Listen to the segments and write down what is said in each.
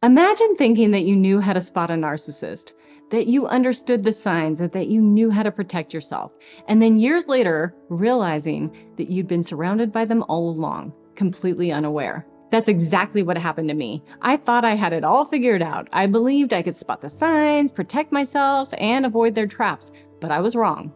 Imagine thinking that you knew how to spot a narcissist, that you understood the signs, that you knew how to protect yourself, and then years later, realizing that you'd been surrounded by them all along, completely unaware. That's exactly what happened to me. I thought I had it all figured out. I believed I could spot the signs, protect myself, and avoid their traps, but I was wrong.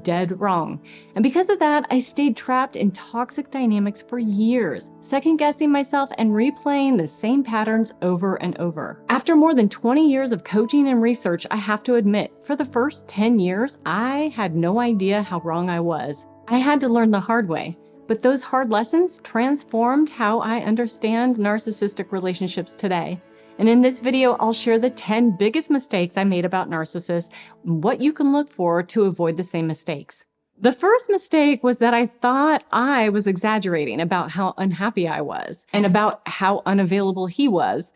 Dead wrong. And because of that, I stayed trapped in toxic dynamics for years, second-guessing myself and replaying the same patterns over and over. After more than 20 years of coaching and research, I have to admit, for the first 10 years, I had no idea how wrong I was. I had to learn the hard way. But those hard lessons transformed how I understand narcissistic relationships today. And in this video, I'll share the 10 biggest mistakes I made about narcissists, and what you can look for to avoid the same mistakes. The first mistake was that I thought I was exaggerating about how unhappy I was and about how unavailable he was.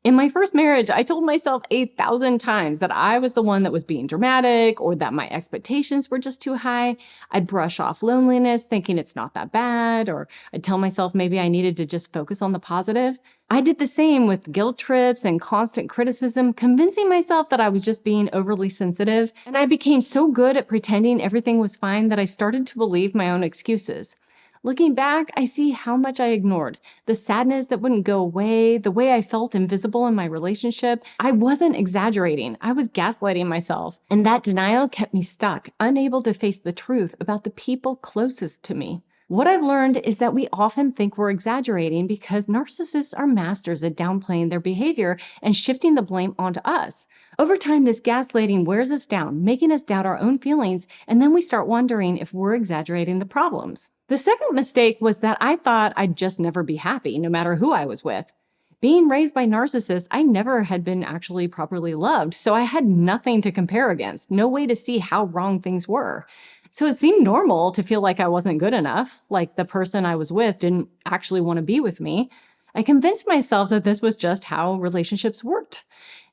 In my first marriage, I told myself 1,000 times that I was the one that was being dramatic or that my expectations were just too high. I'd brush off loneliness thinking it's not that bad, or I'd tell myself maybe I needed to just focus on the positive. I did the same with guilt trips and constant criticism, convincing myself that I was just being overly sensitive. And I became so good at pretending everything was fine that I started to believe my own excuses. Looking back, I see how much I ignored. The sadness that wouldn't go away, the way I felt invisible in my relationship. I wasn't exaggerating. I was gaslighting myself. And that denial kept me stuck, unable to face the truth about the people closest to me. What I've learned is that we often think we're exaggerating because narcissists are masters at downplaying their behavior and shifting the blame onto us. Over time, this gaslighting wears us down, making us doubt our own feelings, and then we start wondering if we're exaggerating the problems. The second mistake was that I thought I'd just never be happy, no matter who I was with. Being raised by narcissists, I never had been actually properly loved, so I had nothing to compare against, no way to see how wrong things were. So it seemed normal to feel like I wasn't good enough, like the person I was with didn't actually want to be with me. I convinced myself that this was just how relationships worked,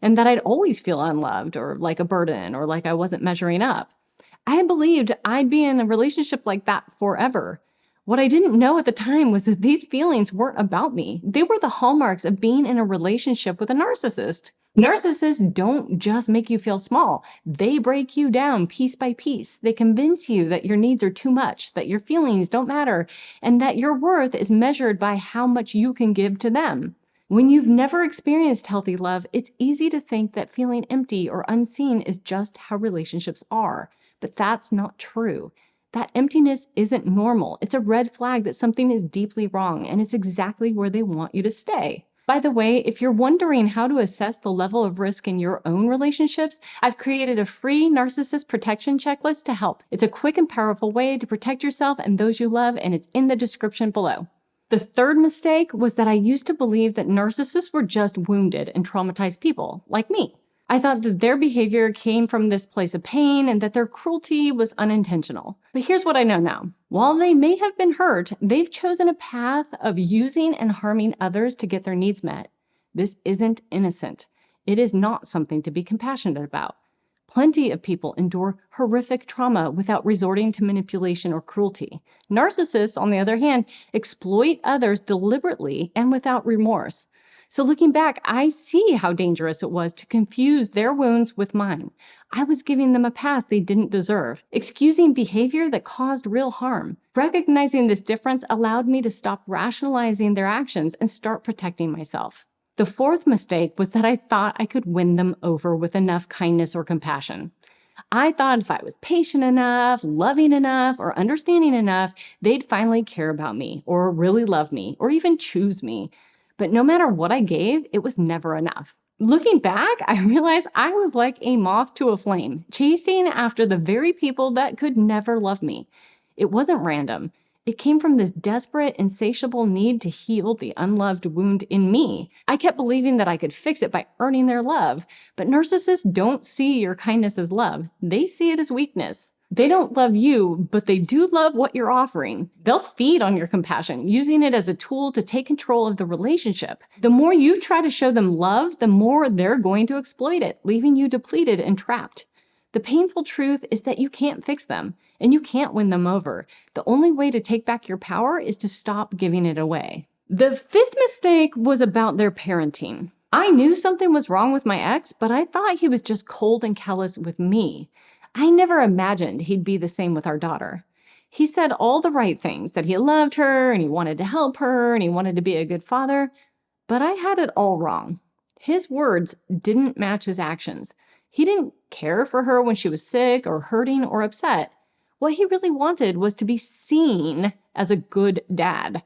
and that I'd always feel unloved or like a burden or like I wasn't measuring up. I believed I'd be in a relationship like that forever. What I didn't know at the time was that these feelings weren't about me. They were the hallmarks of being in a relationship with a narcissist. Narcissists don't just make you feel small. They break you down piece by piece. They convince you that your needs are too much, that your feelings don't matter, and that your worth is measured by how much you can give to them. When you've never experienced healthy love, it's easy to think that feeling empty or unseen is just how relationships are. But that's not true. That emptiness isn't normal. It's a red flag that something is deeply wrong, and it's exactly where they want you to stay. By the way, if you're wondering how to assess the level of risk in your own relationships, I've created a free narcissist protection checklist to help. It's a quick and powerful way to protect yourself and those you love, and it's in the description below. The third mistake was that I used to believe that narcissists were just wounded and traumatized people, like me. I thought that their behavior came from this place of pain and that their cruelty was unintentional. But here's what I know now. While they may have been hurt, they've chosen a path of using and harming others to get their needs met. This isn't innocent. It is not something to be compassionate about. Plenty of people endure horrific trauma without resorting to manipulation or cruelty. Narcissists, on the other hand, exploit others deliberately and without remorse. So looking back, I see how dangerous it was to confuse their wounds with mine. I was giving them a pass they didn't deserve, excusing behavior that caused real harm. Recognizing this difference allowed me to stop rationalizing their actions and start protecting myself. The fourth mistake was that I thought I could win them over with enough kindness or compassion. I thought if I was patient enough, loving enough, or understanding enough, they'd finally care about me, or really love me, or even choose me. But no matter what I gave, it was never enough. Looking back, I realized I was like a moth to a flame, chasing after the very people that could never love me. It wasn't random. It came from this desperate, insatiable need to heal the unloved wound in me. I kept believing that I could fix it by earning their love, but narcissists don't see your kindness as love. They see it as weakness. They don't love you, but they do love what you're offering. They'll feed on your compassion, using it as a tool to take control of the relationship. The more you try to show them love, the more they're going to exploit it, leaving you depleted and trapped. The painful truth is that you can't fix them, and you can't win them over. The only way to take back your power is to stop giving it away. The fifth mistake was about their parenting. I knew something was wrong with my ex, but I thought he was just cold and callous with me. I never imagined he'd be the same with our daughter. He said all the right things, that he loved her and he wanted to help her and he wanted to be a good father, but I had it all wrong. His words didn't match his actions. He didn't care for her when she was sick or hurting or upset. What he really wanted was to be seen as a good dad.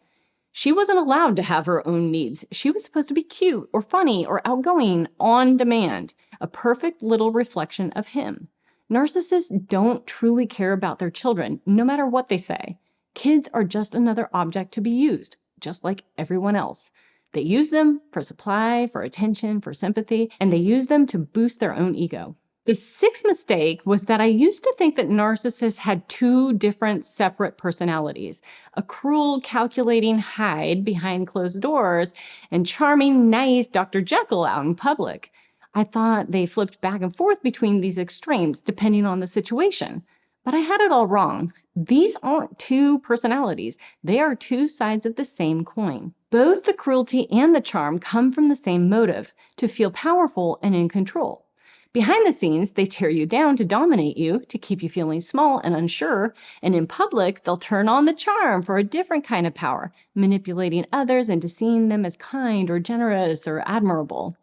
She wasn't allowed to have her own needs. She was supposed to be cute or funny or outgoing on demand, a perfect little reflection of him. Narcissists don't truly care about their children, no matter what they say. Kids are just another object to be used, just like everyone else. They use them for supply, for attention, for sympathy, and they use them to boost their own ego. The sixth mistake was that I used to think that narcissists had two different separate personalities, a cruel, calculating Hyde behind closed doors and charming, nice Dr. Jekyll out in public. I thought they flipped back and forth between these extremes depending on the situation. But I had it all wrong. These aren't two personalities. They are two sides of the same coin. Both the cruelty and the charm come from the same motive, to feel powerful and in control. Behind the scenes, they tear you down to dominate you, to keep you feeling small and unsure, and in public, they'll turn on the charm for a different kind of power, manipulating others into seeing them as kind or generous or admirable.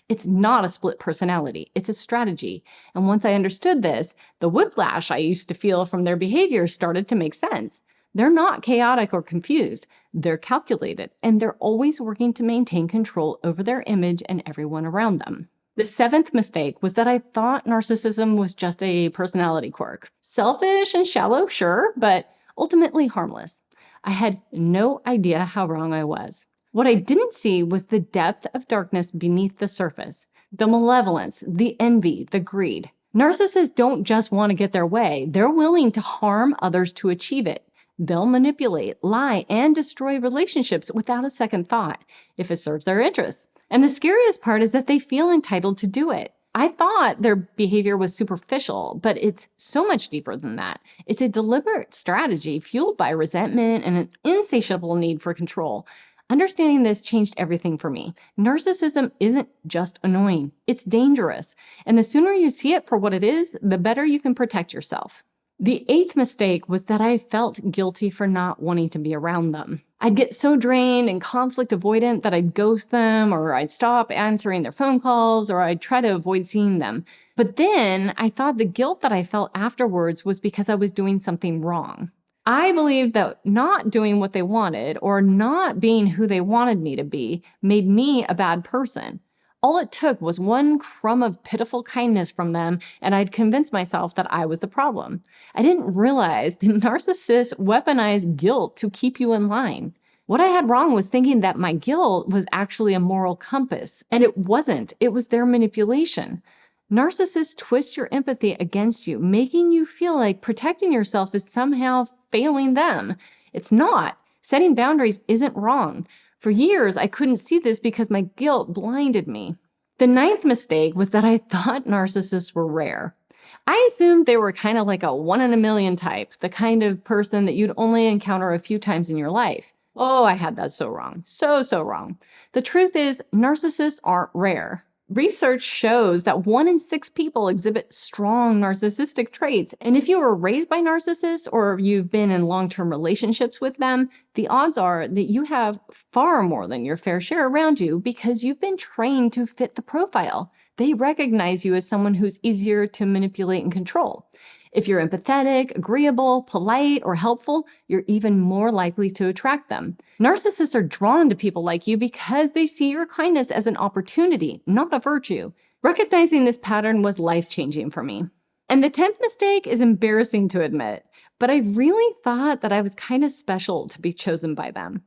It's not a split personality, it's a strategy. And once I understood this, the whiplash I used to feel from their behavior started to make sense. They're not chaotic or confused, they're calculated, and they're always working to maintain control over their image and everyone around them. The seventh mistake was that I thought narcissism was just a personality quirk. Selfish and shallow, sure, but ultimately harmless. I had no idea how wrong I was. What I didn't see was the depth of darkness beneath the surface, the malevolence, the envy, the greed. Narcissists don't just want to get their way. They're willing to harm others to achieve it. They'll manipulate, lie, and destroy relationships without a second thought if it serves their interests. And the scariest part is that they feel entitled to do it. I thought their behavior was superficial, but it's so much deeper than that. It's a deliberate strategy fueled by resentment and an insatiable need for control. Understanding this changed everything for me. Narcissism isn't just annoying, it's dangerous. And the sooner you see it for what it is, the better you can protect yourself. The eighth mistake was that I felt guilty for not wanting to be around them. I'd get so drained and conflict avoidant that I'd ghost them, or I'd stop answering their phone calls, or I'd try to avoid seeing them. But then I thought the guilt that I felt afterwards was because I was doing something wrong. I believed that not doing what they wanted or not being who they wanted me to be made me a bad person. All it took was one crumb of pitiful kindness from them, and I'd convinced myself that I was the problem. I didn't realize the narcissists weaponize guilt to keep you in line. What I had wrong was thinking that my guilt was actually a moral compass, and it wasn't. It was their manipulation. Narcissists twist your empathy against you, making you feel like protecting yourself is somehow failing them. It's not. Setting boundaries isn't wrong. For years, I couldn't see this because my guilt blinded me. The ninth mistake was that I thought narcissists were rare. I assumed they were kind of like a 1 in a million type, the kind of person that you'd only encounter a few times in your life. Oh, I had that so wrong. So wrong. The truth is, narcissists aren't rare. Research shows that 1 in 6 people exhibit strong narcissistic traits. And if you were raised by narcissists or you've been in long-term relationships with them, the odds are that you have far more than your fair share around you because you've been trained to fit the profile. They recognize you as someone who's easier to manipulate and control. If you're empathetic, agreeable, polite, or helpful, you're even more likely to attract them. Narcissists are drawn to people like you because they see your kindness as an opportunity, not a virtue. Recognizing this pattern was life-changing for me. And the 10th mistake is embarrassing to admit, but I really thought that I was kind of special to be chosen by them.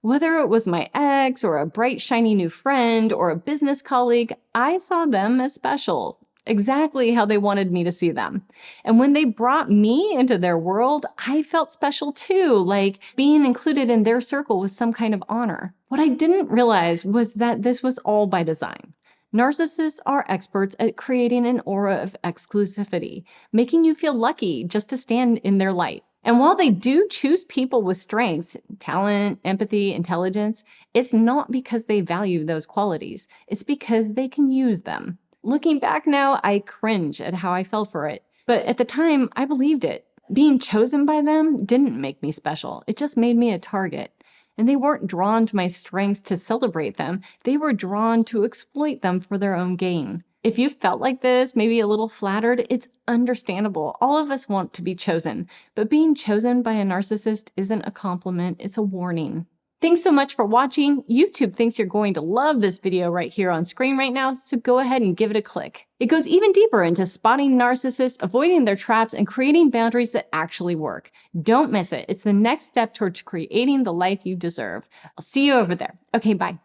Whether it was my ex or a bright, shiny new friend or a business colleague, I saw them as special. Exactly how they wanted me to see them. And when they brought me into their world, I felt special too, like being included in their circle was some kind of honor. What I didn't realize was that this was all by design. Narcissists are experts at creating an aura of exclusivity, making you feel lucky just to stand in their light. And while they do choose people with strengths, talent, empathy, intelligence, it's not because they value those qualities. It's because they can use them. Looking back now, I cringe at how I fell for it. But at the time, I believed it. Being chosen by them didn't make me special. It just made me a target. And they weren't drawn to my strengths to celebrate them. They were drawn to exploit them for their own gain. If you felt like this, maybe a little flattered, it's understandable. All of us want to be chosen, but being chosen by a narcissist isn't a compliment, it's a warning. Thanks so much for watching. YouTube thinks you're going to love this video right here on screen right now, so go ahead and give it a click. It goes even deeper into spotting narcissists, avoiding their traps, and creating boundaries that actually work. Don't miss it. It's the next step towards creating the life you deserve. I'll see you over there. Okay, bye.